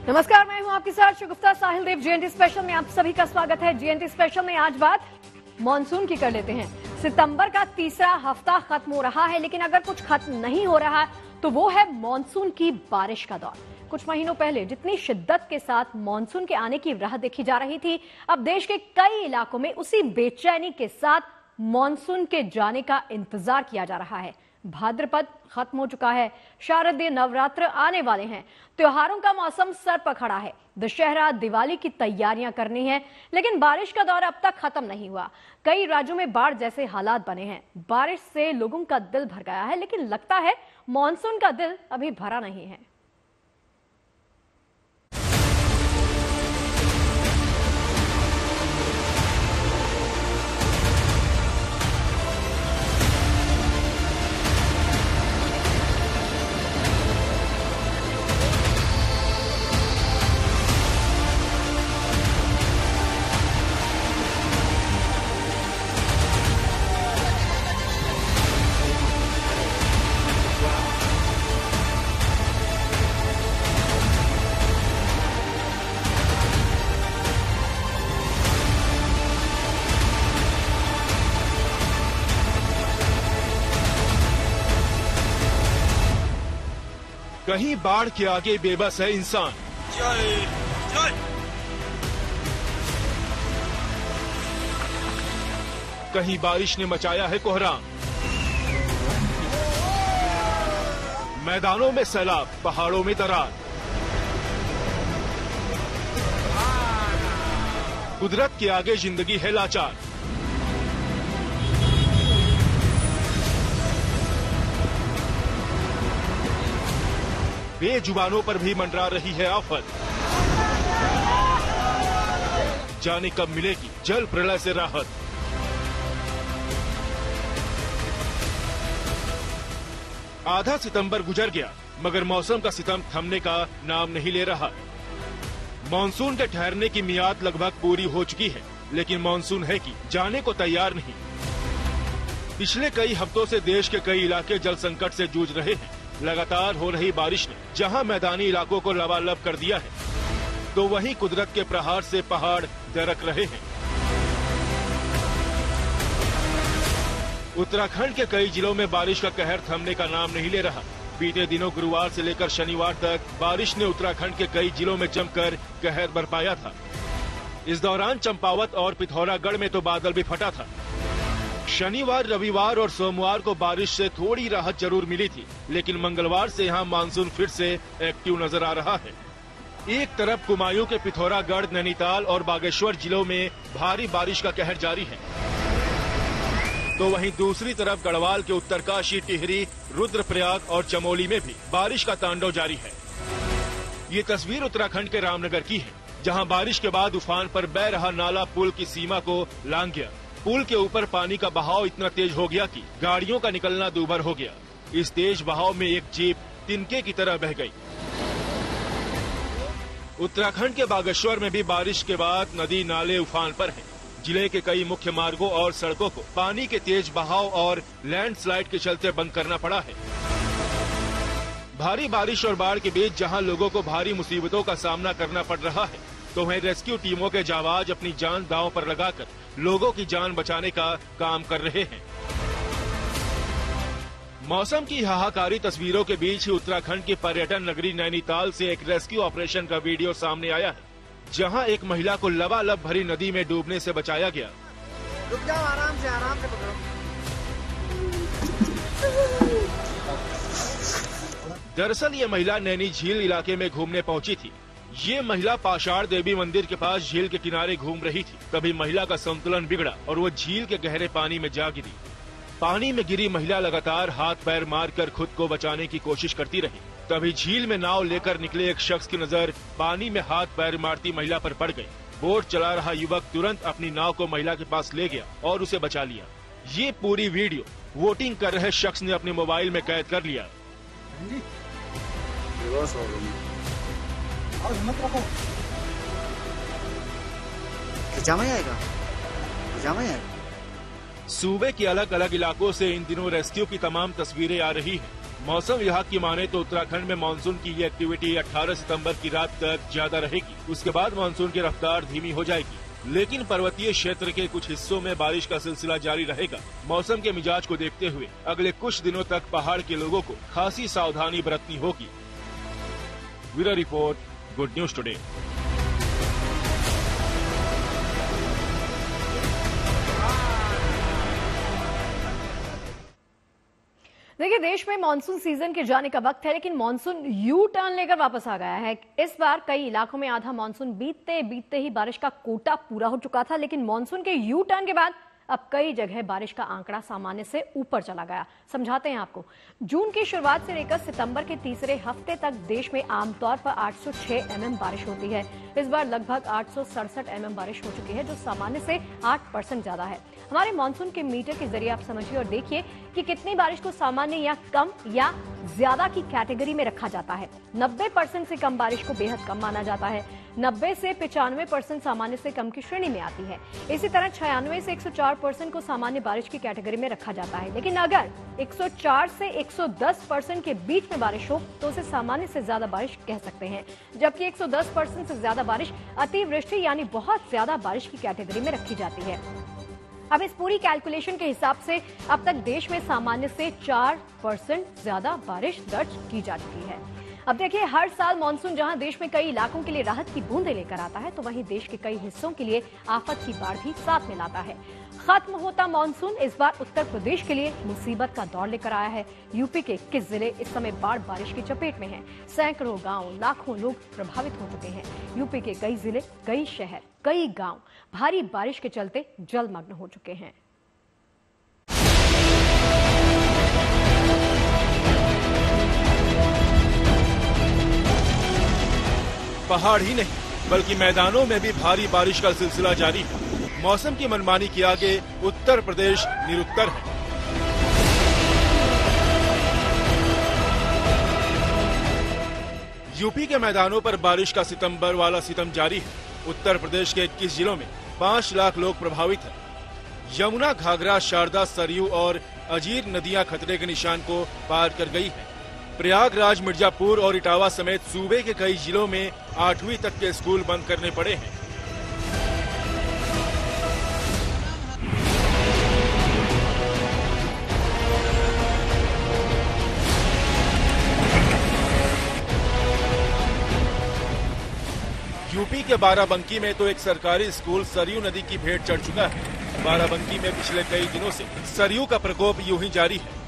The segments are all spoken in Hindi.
नमस्कार, मैं हूं आपके साथ शगुफ्ता साहिल देव। जीएनटी स्पेशल में आप सभी का स्वागत है। जीएनटी स्पेशल में आज बात मॉनसून की कर लेते हैं। सितंबर का तीसरा हफ्ता खत्म हो रहा है, लेकिन अगर कुछ खत्म नहीं हो रहा तो वो है मॉनसून की बारिश का दौर। कुछ महीनों पहले जितनी शिद्दत के साथ मॉनसून के आने की राह देखी जा रही थी, अब देश के कई इलाकों में उसी बेचैनी के साथ मॉनसून के जाने का इंतजार किया जा रहा है। भाद्रपद खत्म हो चुका है, शारदीय नवरात्र आने वाले हैं, त्योहारों का मौसम सर पर खड़ा है, दशहरा दिवाली की तैयारियां करनी है, लेकिन बारिश का दौर अब तक खत्म नहीं हुआ। कई राज्यों में बाढ़ जैसे हालात बने हैं। बारिश से लोगों का दिल भर गया है, लेकिन लगता है मॉनसून का दिल अभी भरा नहीं है। कहीं बाढ़ के आगे बेबस है इंसान, कहीं बारिश ने मचाया है कोहराम। मैदानों में सैलाब, पहाड़ों में दरार। कुदरत के आगे जिंदगी है लाचार। बेजुबानों पर भी मंडरा रही है आफत। जाने कब मिलेगी जल प्रलय से राहत। आधा सितंबर गुजर गया, मगर मौसम का सितम थमने का नाम नहीं ले रहा। मॉनसून के ठहरने की मियाद लगभग पूरी हो चुकी है, लेकिन मॉनसून है कि जाने को तैयार नहीं। पिछले कई हफ्तों से देश के कई इलाके जल संकट से जूझ रहे हैं। लगातार हो रही बारिश ने जहां मैदानी इलाकों को लबालब कर दिया है, तो वहीं कुदरत के प्रहार से पहाड़ दरक रहे हैं। उत्तराखंड के कई जिलों में बारिश का कहर थमने का नाम नहीं ले रहा। बीते दिनों गुरुवार से लेकर शनिवार तक बारिश ने उत्तराखंड के कई जिलों में जमकर कहर बरपाया था। इस दौरान चंपावत और पिथौरागढ़ में तो बादल भी फटा था। शनिवार, रविवार और सोमवार को बारिश से थोड़ी राहत जरूर मिली थी, लेकिन मंगलवार से यहां मानसून फिर से एक्टिव नजर आ रहा है। एक तरफ कुमायूं के पिथौरागढ़, नैनीताल और बागेश्वर जिलों में भारी बारिश का कहर जारी है, तो वहीं दूसरी तरफ गढ़वाल के उत्तरकाशी, टिहरी, रुद्रप्रयाग और चमोली में भी बारिश का तांडव जारी है। ये तस्वीर उत्तराखंड के रामनगर की है, जहां बारिश के बाद उफान पर बह रहा नाला पुल की सीमा को लांघ गया। पुल के ऊपर पानी का बहाव इतना तेज हो गया कि गाड़ियों का निकलना दूभर हो गया। इस तेज बहाव में एक जीप तिनके की तरह बह गई। उत्तराखंड के बागेश्वर में भी बारिश के बाद नदी नाले उफान पर हैं। जिले के कई मुख्य मार्गों और सड़कों को पानी के तेज बहाव और लैंडस्लाइड के चलते बंद करना पड़ा है। भारी बारिश और बाढ़ के बीच जहां लोगों को भारी मुसीबतों का सामना करना पड़ रहा है, तो वहीं रेस्क्यू टीमों के जाबाज अपनी जान दांव पर लगाकर लोगों की जान बचाने का काम कर रहे हैं। मौसम की हाहाकारी तस्वीरों के बीच ही उत्तराखंड की पर्यटन नगरी नैनीताल से एक रेस्क्यू ऑपरेशन का वीडियो सामने आया है, जहां एक महिला को लबालब भरी नदी में डूबने से बचाया गया। रुक जाओ, आराम से पकड़ो। दरअसल ये महिला नैनी झील इलाके में घूमने पहुंची थी। ये महिला पाषाण देवी मंदिर के पास झील के किनारे घूम रही थी। तभी महिला का संतुलन बिगड़ा और वो झील के गहरे पानी में जा गिरी। पानी में गिरी महिला लगातार हाथ पैर मारकर खुद को बचाने की कोशिश करती रही। तभी झील में नाव लेकर निकले एक शख्स की नजर पानी में हाथ पैर मारती महिला पर पड़ गई। बोट चला रहा युवक तुरंत अपनी नाव को महिला के पास ले गया और उसे बचा लिया। ये पूरी वीडियो वोटिंग कर रहे शख्स ने अपने मोबाइल में कैद कर लिया। सूबे के अलग अलग इलाकों से इन दिनों रेस्क्यू की तमाम तस्वीरें आ रही हैं। मौसम विभाग की माने तो उत्तराखंड में मानसून की ये एक्टिविटी 18 सितंबर की रात तक ज्यादा रहेगी। उसके बाद मानसून की रफ्तार धीमी हो जाएगी, लेकिन पर्वतीय क्षेत्र के कुछ हिस्सों में बारिश का सिलसिला जारी रहेगा। मौसम के मिजाज को देखते हुए अगले कुछ दिनों तक पहाड़ के लोगों को खासी सावधानी बरतनी होगी। Bureau report, good news today. देखिए, देश में मानसून सीजन के जाने का वक्त है, लेकिन मानसून यू टर्न लेकर वापस आ गया है। इस बार कई इलाकों में आधा मानसून बीतते ही बारिश का कोटा पूरा हो चुका था, लेकिन मानसून के यू टर्न के बाद अब कई जगह बारिश का आंकड़ा सामान्य से ऊपर चला गया। समझाते हैं आपको। जून की शुरुआत से लेकर सितंबर के तीसरे हफ्ते तक देश में आमतौर पर 806 mm बारिश होती है। इस बार लगभग 867 mm बारिश हो चुकी है, जो सामान्य से 8% ज्यादा है। हमारे मानसून के मीटर के जरिए आप समझिए और देखिए कि कितनी बारिश को सामान्य या कम या ज्यादा की कैटेगरी में रखा जाता है। 90% से कम बारिश को बेहद कम माना जाता है। 90 से 95% सामान्य से कम की श्रेणी में आती है। इसी तरह 96 से 104% को सामान्य बारिश की कैटेगरी में रखा जाता है। लेकिन अगर 104 से 110% के बीच में बारिश हो तो उसे सामान्य से ज्यादा बारिश कह सकते हैं, जबकि 110% से ज्यादा बारिश अतिवृष्टि यानी बहुत ज्यादा बारिश की कैटेगरी में रखी जाती है। अब इस पूरी कैलकुलेशन के हिसाब से अब तक देश में सामान्य से 4% ज्यादा बारिश दर्ज की जा चुकी है। अब देखिए, हर साल मानसून जहां देश में कई इलाकों के लिए राहत की बूंदें लेकर आता है, तो वहीं देश के कई हिस्सों के लिए आफत की बाढ़ भी साथ में लाता है। खत्म होता मानसून इस बार उत्तर प्रदेश के लिए मुसीबत का दौर लेकर आया है। यूपी के 21 जिले इस समय बाढ़ बारिश की चपेट में हैं। सैकड़ों गांव, लाखों लोग प्रभावित हो चुके हैं। यूपी के कई जिले, कई शहर, कई गांव भारी बारिश के चलते जलमग्न हो चुके हैं। पहाड़ ही नहीं बल्कि मैदानों में भी भारी बारिश का सिलसिला जारी है। मौसम की मनमानी के आगे उत्तर प्रदेश निरुत्तर है। यूपी के मैदानों पर बारिश का सितंबर वाला सितम जारी है। उत्तर प्रदेश के 21 जिलों में 5 लाख लोग प्रभावित हैं। यमुना, घाघरा, शारदा, सरयू और अजीर नदियां खतरे के निशान को पार कर गई हैं। प्रयागराज, मिर्जापुर और इटावा समेत सूबे के कई जिलों में 8वीं तक के स्कूल बंद करने पड़े हैं। यूपी के बाराबंकी में तो एक सरकारी स्कूल सरयू नदी की भेंट चढ़ चुका है। बाराबंकी में पिछले कई दिनों से सरयू का प्रकोप यूं ही जारी है।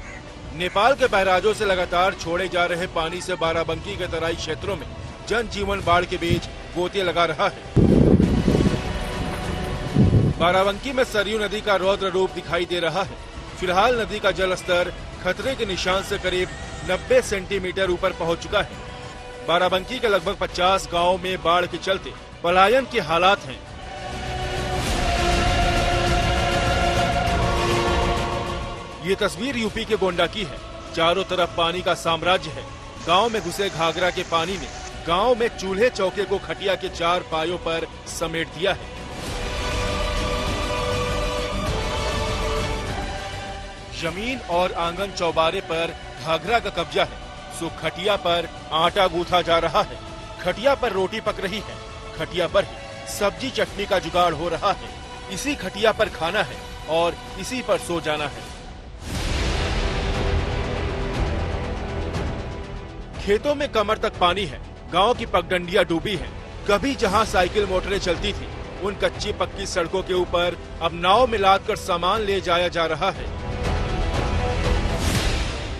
नेपाल के बैराजों से लगातार छोड़े जा रहे पानी से बाराबंकी के तराई क्षेत्रों में जनजीवन बाढ़ के बीच गोते लगा रहा है। बाराबंकी में सरयू नदी का रौद्र रूप दिखाई दे रहा है। फिलहाल नदी का जल स्तर खतरे के निशान से करीब 90 सेंटीमीटर ऊपर पहुंच चुका है। बाराबंकी के लगभग 50 गांवों में बाढ़ के चलते पलायन के हालात हैं। ये तस्वीर यूपी के गोंडा की है। चारों तरफ पानी का साम्राज्य है। गांव में घुसे घाघरा के पानी ने गांव में चूल्हे चौके को खटिया के 4 पायों पर समेट दिया है। जमीन और आंगन चौबारे पर घाघरा का कब्जा है। सो खटिया पर आटा गूंथा जा रहा है। खटिया पर रोटी पक रही है। खटिया पर ही सब्जी चटनी का जुगाड़ हो रहा है। इसी खटिया पर खाना है और इसी पर सो जाना है। खेतों में कमर तक पानी है। गांव की पगडंडियां डूबी हैं। कभी जहां साइकिल मोटरें चलती थी, उन कच्ची पक्की सड़कों के ऊपर अब नाव में लादकर सामान ले जाया जा रहा है।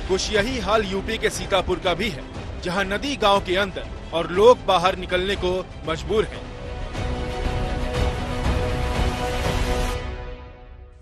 कुछ यही हाल यूपी के सीतापुर का भी है, जहां नदी गांव के अंदर और लोग बाहर निकलने को मजबूर हैं।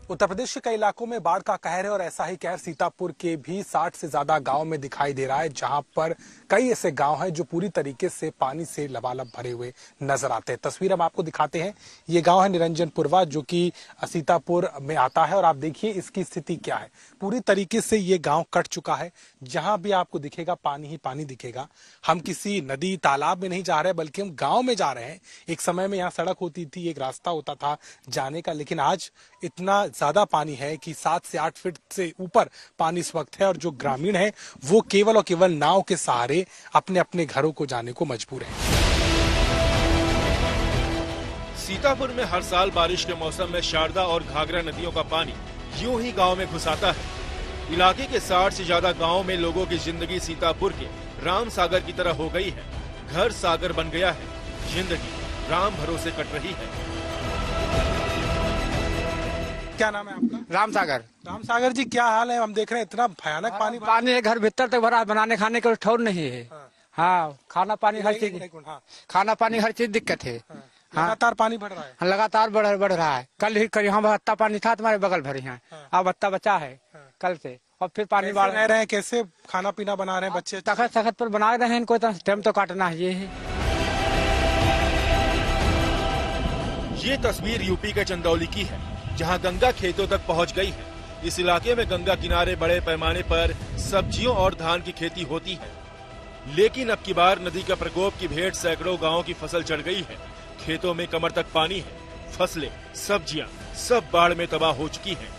उत्तर प्रदेश के कई इलाकों में बाढ़ का कहर है और ऐसा ही कहर सीतापुर के भी 60 से ज्यादा गांव में दिखाई दे रहा है, जहां पर कई ऐसे गांव हैं जो पूरी तरीके से पानी से लबालब भरे हुए नजर आते हैं। तस्वीर हम आपको दिखाते हैं। ये गांव है निरंजनपुरवा, जो कि सीतापुर में आता है और आप देखिए इसकी स्थिति क्या है। पूरी तरीके से ये गांव कट चुका है। जहां भी आपको दिखेगा पानी ही पानी दिखेगा। हम किसी नदी तालाब में नहीं जा रहे, बल्कि हम गाँव में जा रहे हैं। एक समय में यहाँ सड़क होती थी, एक रास्ता होता था जाने का, लेकिन आज इतना ज्यादा पानी है कि 7 से 8 फीट से ऊपर पानी इस वक्त है और जो ग्रामीण है वो केवल और केवल नाव के सहारे अपने अपने घरों को जाने को मजबूर है। सीतापुर में हर साल बारिश के मौसम में शारदा और घाघरा नदियों का पानी यूं ही गांव में घुस आता है। इलाके के 60 से ज्यादा गांवों में लोगों की जिंदगी सीतापुर के राम सागर की तरह हो गई है। घर सागर बन गया है, जिंदगी राम भरोसे कट रही है। क्या नाम है आपका? राम सागर। राम सागर जी, क्या हाल है? हम देख रहे हैं इतना भयानक पानी पानी घर भीतर तक भरा, बनाने खाने का ठौर नहीं है। हाँ, खाना पानी हर चीज, खाना पानी हर चीज दिक्कत है। लगातार पानी बढ़ रहा है, लगातार बढ़ रहा है। कल ही यहाँ बत्ता पानी था तुम्हारे बगल भर, यहाँ अब बत्ता बचा है कल से, और फिर पानी बढ़ रहे हैं। कैसे खाना पीना बना रहे हैं बच्चे? तखत पर बना रहे हैं, इनको टाइम तो काटना है। ये तस्वीर यूपी के चंदौली की है, जहां गंगा खेतों तक पहुंच गई है। इस इलाके में गंगा किनारे बड़े पैमाने पर सब्जियों और धान की खेती होती है, लेकिन अब की बार नदी का प्रकोप की भेंट सैकड़ों गांवों की फसल चढ़ गई है। खेतों में कमर तक पानी है, फसलें, सब्जियां सब बाढ़ में तबाह हो चुकी हैं।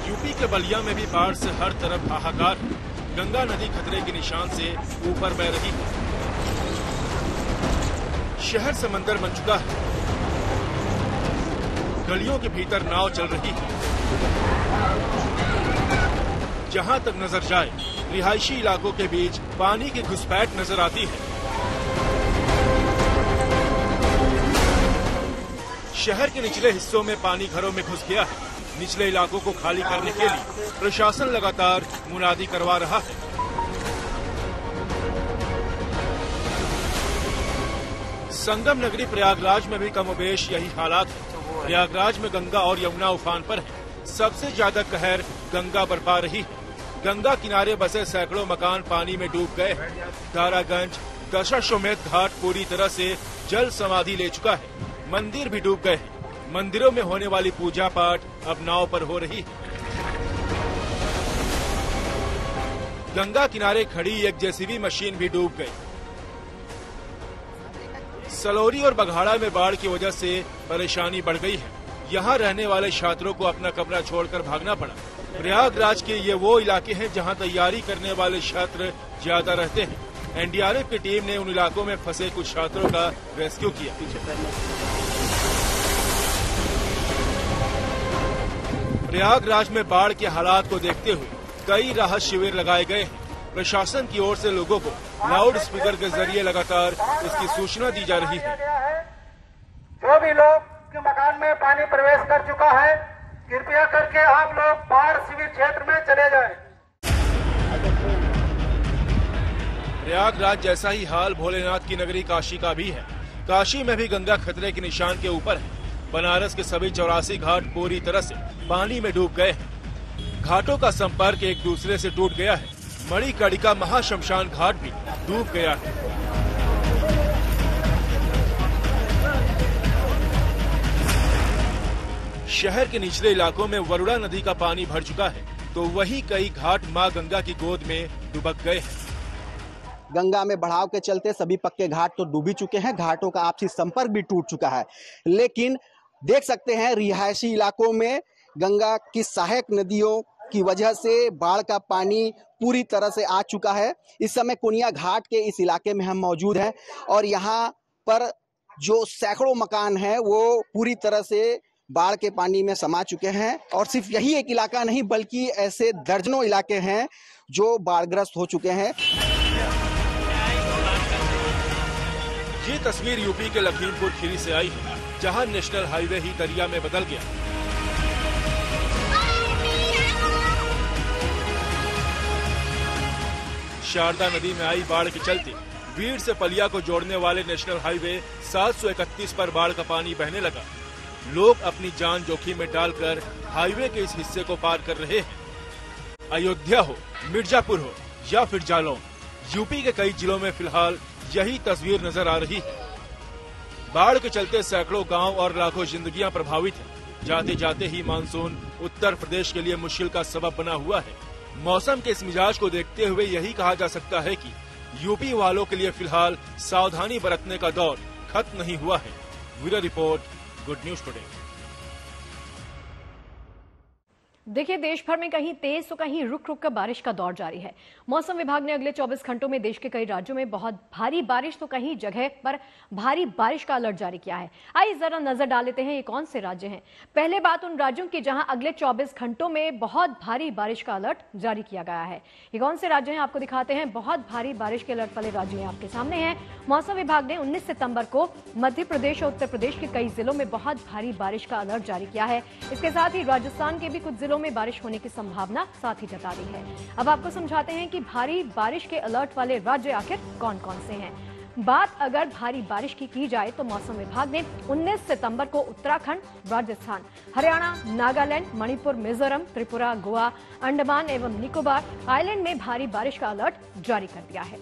यूपी के बलिया में भी बाढ़ से हर तरफ हाहाकार है। गंगा नदी खतरे के निशान से ऊपर बह रही है। शहर समंदर बन चुका है, गलियों के भीतर नाव चल रही है। जहां तक नजर जाए रिहायशी इलाकों के बीच पानी की घुसपैठ नजर आती है। शहर के निचले हिस्सों में पानी घरों में घुस गया है। निचले इलाकों को खाली करने के लिए प्रशासन लगातार मुनादी करवा रहा है। संगम नगरी प्रयागराज में भी कमोबेश यही हालात है। प्रयागराज में गंगा और यमुना उफान पर है। सबसे ज्यादा कहर गंगा बरपा रही है। गंगा किनारे बसे सैकड़ों मकान पानी में डूब गए हैं। दारागंज, दशाश्वमेध घाट पूरी तरह से जल समाधि ले चुका है। मंदिर भी डूब गए हैं। मंदिरों में होने वाली पूजा पाठ अब नाव पर हो रही है। गंगा किनारे खड़ी एक जेसीबी मशीन भी डूब गई। सलौरी और बघाड़ा में बाढ़ की वजह से परेशानी बढ़ गई है। यहाँ रहने वाले छात्रों को अपना कमरा छोड़कर भागना पड़ा। प्रयागराज के ये वो ইলাके हैं जहाँ तैयारी करने वाले छात्र ज्यादा रहते हैं। एनडीआरएफ की टीम ने उन इलाकों में फंसे कुछ छात्रों का रेस्क्यू किया। प्रयागराज में बाढ़ के हालात को देखते हुए कई राहत शिविर लगाए गए हैं। प्रशासन की ओर से लोगों को लाउड स्पीकर के जरिए लगातार इसकी सूचना दी जा रही है। जो भी लोग के मकान में पानी प्रवेश कर चुका है, कृपया करके आप लोग बाढ़ शिविर क्षेत्र में चले जाएं। प्रयागराज जैसा ही हाल भोलेनाथ की नगरी काशी का भी है। काशी में भी गंगा खतरे के निशान के ऊपर है। बनारस के सभी 84 घाट पूरी तरह से पानी में डूब गए हैं। घाटों का संपर्क एक दूसरे से टूट गया है। मणिकर्णिका महाशमशान घाट भी डूब गया है। शहर के निचले इलाकों में वरुणा नदी का पानी भर चुका है, तो वहीं कई घाट मां गंगा की गोद में डुबक गए हैं। गंगा में बढ़ाव के चलते सभी पक्के घाट तो डूबी चुके हैं, घाटों का आपसी संपर्क भी टूट चुका है। लेकिन देख सकते हैं रिहायशी इलाकों में गंगा की सहायक नदियों की वजह से बाढ़ का पानी पूरी तरह से आ चुका है। इस समय कुनिया घाट के इस इलाके में हम मौजूद हैं और यहाँ पर जो सैकड़ों मकान हैं वो पूरी तरह से बाढ़ के पानी में समा चुके हैं। और सिर्फ यही एक इलाका नहीं बल्कि ऐसे दर्जनों इलाके हैं जो बाढ़ग्रस्त हो चुके हैं। ये तस्वीर यूपी के लखीमपुर खीरी से आई है, जहां नेशनल हाईवे ही दरिया में बदल गया। शारदा नदी में आई बाढ़ के चलते बीड़ से पलिया को जोड़ने वाले नेशनल हाईवे 731 पर बाढ़ का पानी बहने लगा। लोग अपनी जान जोखिम में डालकर हाईवे के इस हिस्से को पार कर रहे हैं। अयोध्या हो, मिर्जापुर हो या फिर जालौन, यूपी के कई जिलों में फिलहाल यही तस्वीर नजर आ रही है। बाढ़ के चलते सैकड़ों गांव और लाखों जिंदगियां प्रभावित हैं। जाते जाते ही मानसून उत्तर प्रदेश के लिए मुश्किल का सबब बना हुआ है। मौसम के इस मिजाज को देखते हुए यही कहा जा सकता है कि यूपी वालों के लिए फिलहाल सावधानी बरतने का दौर खत्म नहीं हुआ है। Bureau report, good news today. देखिए, देश भर में कहीं तेज तो कहीं रुक रुक कर बारिश का दौर जारी है। मौसम विभाग ने अगले 24 घंटों में देश के कई राज्यों में बहुत भारी बारिश तो कहीं जगह पर भारी बारिश का अलर्ट जारी किया है। आइए जरा नजर डाल लेते हैं ये कौन से राज्य हैं। पहले बात उन राज्यों की जहां अगले 24 घंटों में बहुत भारी बारिश का अलर्ट जारी किया गया है। ये कौन से राज्य हैं आपको दिखाते हैं। बहुत भारी बारिश के अलर्ट वाले राज्य आपके सामने हैं। मौसम विभाग ने 19 सितंबर को मध्य प्रदेश और उत्तर प्रदेश के कई जिलों में बहुत भारी बारिश का अलर्ट जारी किया है। इसके साथ ही राजस्थान के भी कुछ जिलों में बारिश होने की संभावना साथ ही जता दी है। अब आपको समझाते हैं कि भारी बारिश के अलर्ट वाले राज्य आखिर कौन कौन से हैं। बात अगर भारी बारिश की जाए तो मौसम विभाग ने 19 सितंबर को उत्तराखंड, राजस्थान, हरियाणा, नागालैंड, मणिपुर, मिजोरम, त्रिपुरा, गोवा, अंडमान एवं निकोबार आइलैंड में भारी बारिश का अलर्ट जारी कर दिया है।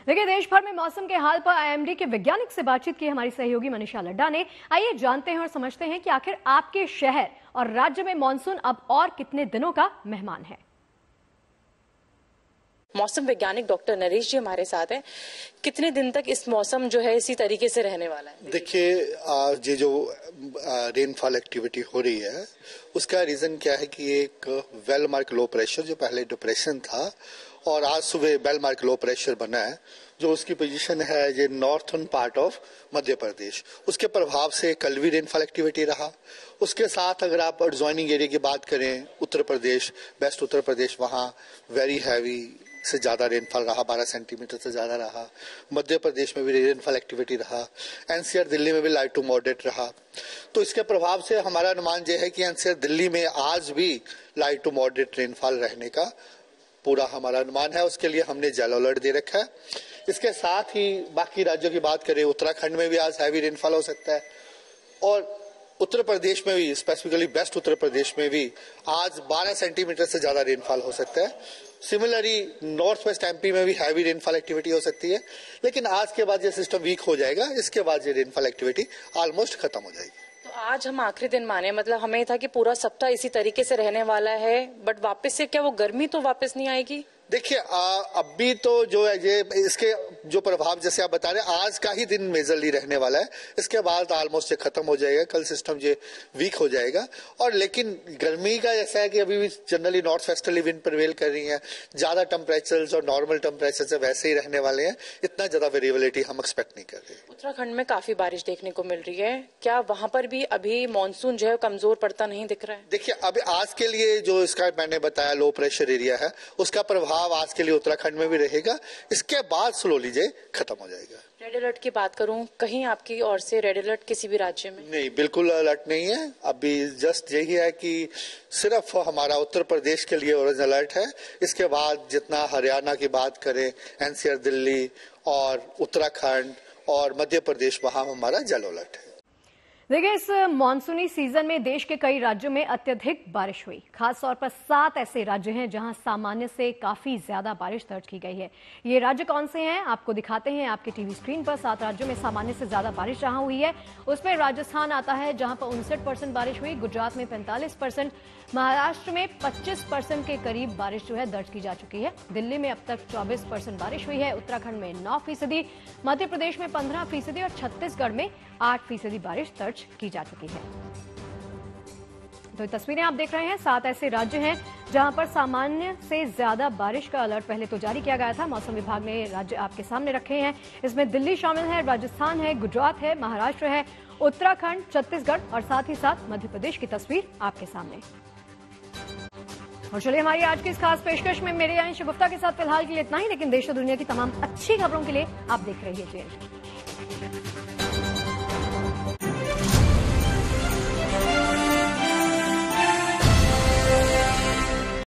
देखिए, देश भर में मौसम के हाल पर आईएमडी के वैज्ञानिक से बातचीत की हमारी सहयोगी मनीषा लड्डा ने। आइए जानते हैं और समझते हैं कि आखिर आपके शहर और राज्य में मानसून अब और कितने दिनों का मेहमान है। मौसम वैज्ञानिक डॉक्टर नरेश जी हमारे साथ हैं। कितने दिन तक इस मौसम जो है इसी तरीके से रहने वाला है? देखिए, ये जो रेनफॉल एक्टिविटी हो रही है उसका रीजन क्या है कि एक वेल मार्क लो प्रेशर जो पहले डिप्रेशन था और आज सुबह बेल मार्क लो प्रेशर बना है, जो उसकी पोजीशन है ये northern part of Madhya Pradesh, उसके प्रभाव से कल भी रेनफॉल एक्टिविटी रहा। उसके साथ अगर आप एडजॉइनिंग एरिया की बात करें, उत्तर प्रदेश, वेस्ट उत्तर प्रदेश, वहां वेरी हैवी से ज्यादा रेनफॉल रहा, 12 सेंटीमीटर से ज्यादा रहा। मध्य प्रदेश में भी रेनफॉल एक्टिविटी रहा। एनसीआर दिल्ली में भी लाइट टू मॉडरेट रहा। तो इसके प्रभाव से हमारा अनुमान यह है कि एनसीआर दिल्ली में आज भी लाइट टू मॉडरेट रेनफॉल रहने का पूरा हमारा अनुमान है। उसके लिए हमने येलो अलर्ट दे रखा है। इसके साथ ही बाकी राज्यों की बात करें, उत्तराखंड में भी आज हैवी रेनफॉल हो सकता है और उत्तर प्रदेश में भी, स्पेसिफिकली वेस्ट उत्तर प्रदेश में भी आज 12 सेंटीमीटर से ज्यादा रेनफॉल हो सकता है। सिमिलरली नॉर्थ वेस्ट एमपी में भी हैवी रेनफॉल एक्टिविटी हो सकती है, लेकिन आज के बाद ये सिस्टम वीक हो जाएगा। इसके बाद ये रेनफॉल एक्टिविटी ऑलमोस्ट खत्म हो जाएगी। तो आज हम आखिरी दिन माने, मतलब हमें था कि पूरा सप्ताह इसी तरीके से रहने वाला है, बट वापस से क्या वो गर्मी तो वापस नहीं आएगी? देखिए, अभी तो जो है ये इसके जो प्रभाव जैसे आप बता रहे हैं, आज का ही दिन मेजरली रहने वाला है। इसके बाद ऑलमोस्ट ये खत्म हो जाएगा। कल सिस्टम ये वीक हो जाएगा। और लेकिन गर्मी का ऐसा है कि अभी भी generally north westerly wind prevail कर रही है। ज्यादा टेम्परेचर्स और नॉर्मल टेम्परेचर वैसे ही रहने वाले हैं। इतना ज्यादा वेरिएबिलिटी हम एक्सपेक्ट नहीं कर रहे। उत्तराखंड में काफी बारिश देखने को मिल रही है, क्या वहां पर भी अभी मानसून जो है कमजोर पड़ता नहीं दिख रहा है? देखिए, अभी आज के लिए जो इसका मैंने बताया लो प्रेशर एरिया है, उसका प्रभाव आज के लिए उत्तराखंड में भी रहेगा। इसके बाद स्लोली जे खत्म हो जाएगा। रेड अलर्ट की बात करूं, कहीं आपकी ओर से रेड अलर्ट किसी भी राज्य में? नहीं, बिल्कुल अलर्ट नहीं है। अभी जस्ट यही है कि सिर्फ हमारा उत्तर प्रदेश के लिए ऑरेंज अलर्ट है। इसके बाद जितना हरियाणा की बात करें, एनसीआर दिल्ली और उत्तराखंड और मध्य प्रदेश, वहां हमारा येलो अलर्ट है। देखिए, इस मानसूनी सीजन में देश के कई राज्यों में अत्यधिक बारिश हुई। खासतौर पर 7 ऐसे राज्य हैं जहां सामान्य से काफी ज्यादा बारिश दर्ज की गई है। ये राज्य कौन से हैं आपको दिखाते हैं आपके टीवी स्क्रीन पर। 7 राज्यों में सामान्य से ज्यादा बारिश जहां हुई है उसमें राजस्थान आता है, जहां पर 59% बारिश हुई। गुजरात में 45%, महाराष्ट्र में 25% के करीब बारिश जो है दर्ज की जा चुकी है। दिल्ली में अब तक 24% बारिश हुई है। उत्तराखंड में 9%, मध्य प्रदेश में 15% और छत्तीसगढ़ में 8% बारिश दर्ज की जा चुकी है। तो ये तस्वीरें आप देख रहे हैं, 7 ऐसे राज्य हैं जहां पर सामान्य से ज्यादा बारिश का अलर्ट पहले तो जारी किया गया था। मौसम विभाग ने राज्य आपके सामने रखे हैं। इसमें दिल्ली शामिल है, राजस्थान है, गुजरात है, महाराष्ट्र है, उत्तराखंड, छत्तीसगढ़ और साथ ही साथ मध्य प्रदेश की तस्वीर आपके सामने। और चलिए, हमारी आज की इस खास पेशकश में मेरे अंश गुप्ता के साथ फिलहाल के लिए इतना ही, लेकिन देश और दुनिया की तमाम अच्छी खबरों के लिए आप देख रहिए JNT।